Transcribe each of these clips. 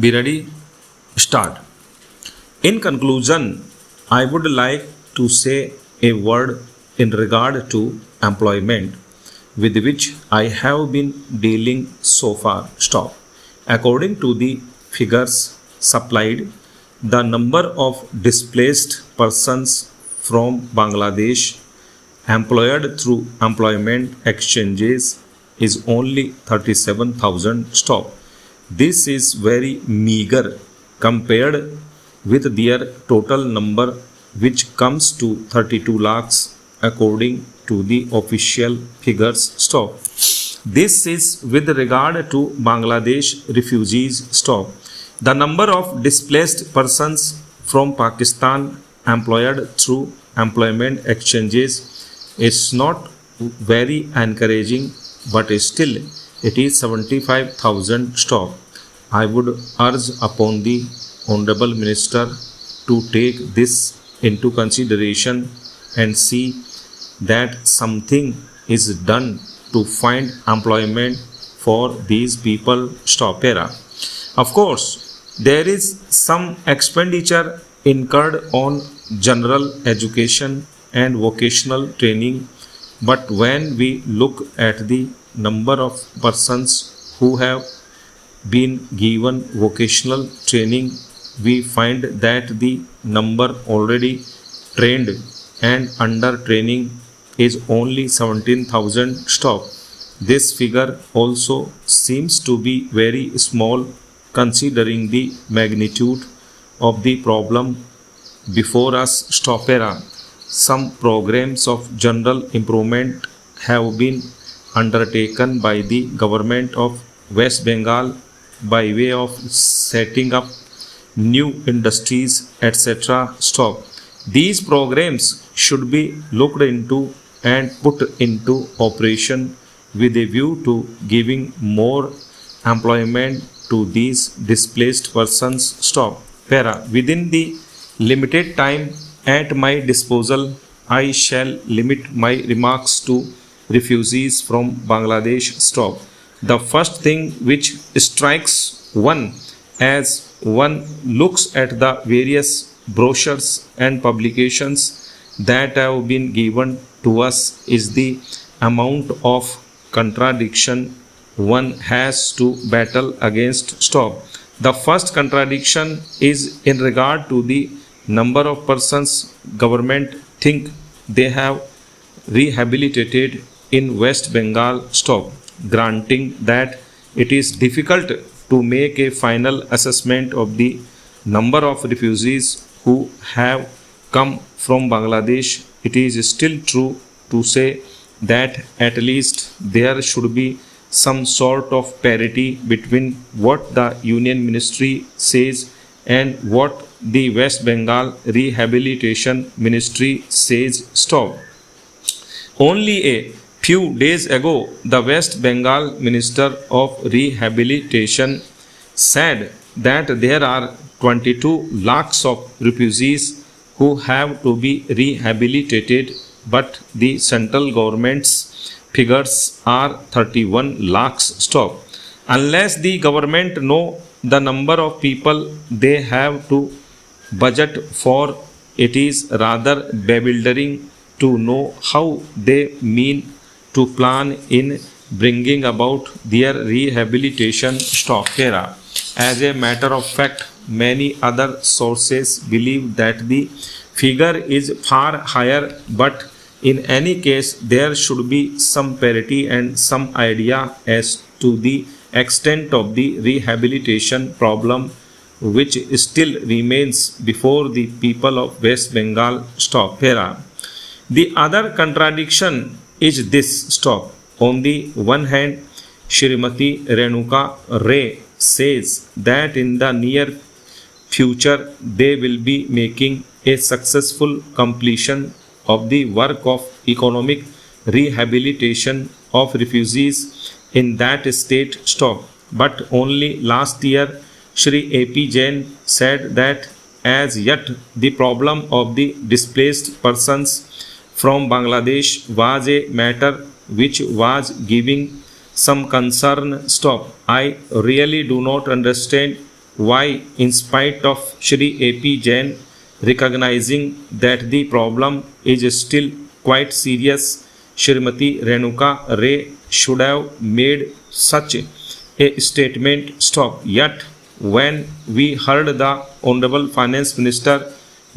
Be ready? Start. In conclusion, I would like to say a word in regard to employment with which I have been dealing so far. Stop. According to the figures supplied, the number of displaced persons from Bangladesh employed through employment exchanges is only 37,000. Stop. This is very meager compared with their total number, which comes to 32 lakhs according to the official figures. Stop. This is with regard to Bangladesh refugees. Stop. The number of displaced persons from Pakistan employed through employment exchanges is not very encouraging, but still it is 75,000. Stop. I would urge upon the Honorable Minister to take this into consideration and see that something is done to find employment for these people. Stop. Era. Of course, there is some expenditure incurred on general education and vocational training, but when we look at the number of persons who have been given vocational training, we find that the number already trained and under training is only 17,000. Stop. This figure also seems to be very small considering the magnitude of the problem before us. Stop. Era. Some programs of general improvement have been undertaken by the government of West Bengal by way of setting up new industries, etc. Stop. These programs should be looked into and put into operation with a view to giving more employment to these displaced persons. Stop. Para. Within the limited time at my disposal, I shall limit my remarks to refugees from Bangladesh. Stop. The first thing which strikes one as one looks at the various brochures and publications that have been given to us is the amount of contradiction one has to battle against. Stop. The first contradiction is in regard to the number of persons government think they have rehabilitated in West Bengal. Stop. Granting that it is difficult to make a final assessment of the number of refugees who have come from Bangladesh, it is still true to say that at least there should be some sort of parity between what the Union Ministry says and what the West Bengal Rehabilitation Ministry says. Stop. Only a few days ago, the West Bengal Minister of Rehabilitation said that there are 22 lakhs of refugees who have to be rehabilitated, but the central government's figures are 31 lakhs. Stop. Unless the government know the number of people they have to budget for, it is rather bewildering to know how they mean to plan in bringing about their rehabilitation. Stop. Era. As a matter of fact, many other sources believe that the figure is far higher, but in any case there should be some parity and some idea as to the extent of the rehabilitation problem which still remains before the people of West Bengal. Stop. Era. The other contradiction is this. Stop. On the one hand, Shrimati Renuka Ray says that in the near future they will be making a successful completion of the work of economic rehabilitation of refugees in that state. Stop. But only last year Shri A.P. Jain said that as yet the problem of the displaced persons from Bangladesh was a matter which was giving some concern. Stop. I really do not understand why, in spite of Shri A.P. Jain recognizing that the problem is still quite serious, Srimati Renuka Ray should have made such a statement stop. Yet, when we heard the Honorable Finance Minister,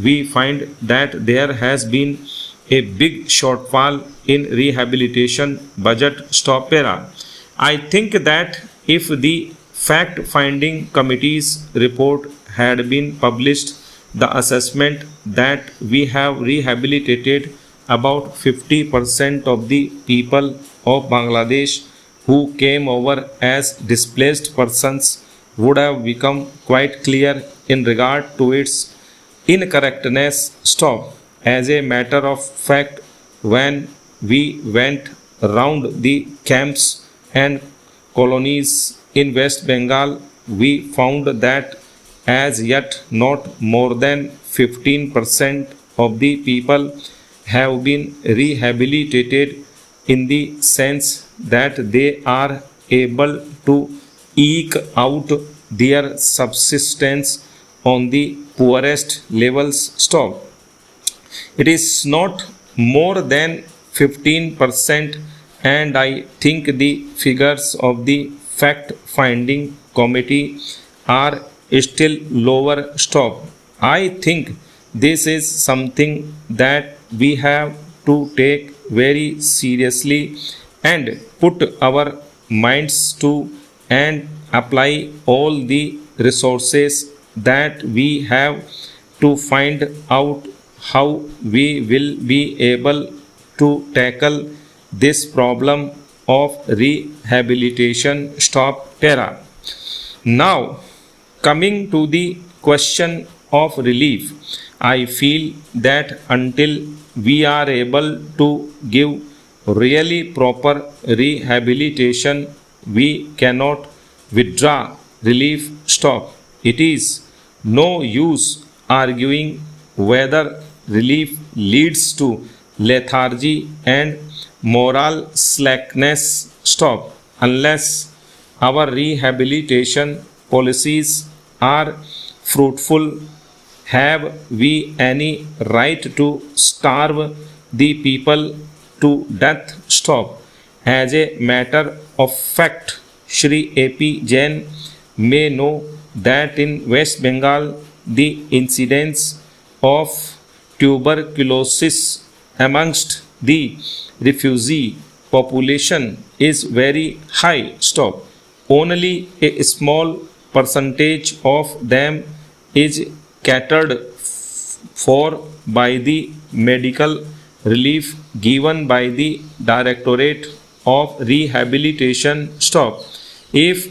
we find that there has been a big shortfall in rehabilitation budget. Stop para. I think that if the fact-finding committee's report had been published, the assessment that we have rehabilitated about 50% of the people of Bangladesh who came over as displaced persons would have become quite clear in regard to its incorrectness. Stop. As a matter of fact, when we went round the camps and colonies in West Bengal, we found that as yet not more than 15% of the people have been rehabilitated in the sense that they are able to eke out their subsistence on the poorest levels. Stop. It is not more than 15%, and I think the figures of the fact-finding committee are still lower. Stop. I think this is something that we have to take very seriously and put our minds to and apply all the resources that we have to find out how we will be able to tackle this problem of rehabilitation. Stop. Para. Now, coming to the question of relief, I feel that until we are able to give really proper rehabilitation, we cannot withdraw relief. Stop. It is no use arguing whether relief leads to lethargy and moral slackness. Stop. Unless our rehabilitation policies are fruitful, have we any right to starve the people to death? Stop. As a matter of fact, Shri A.P. Jain may know that in West Bengal the incidence of tuberculosis amongst the refugee population is very high. Stop. Only a small percentage of them is catered for by the medical relief given by the Directorate of Rehabilitation. Stop. If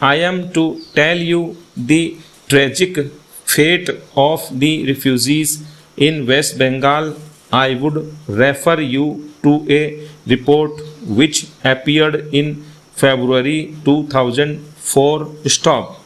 I am to tell you the tragic fate of the refugees in West Bengal, I would refer you to a report which appeared in February 2004. Stop.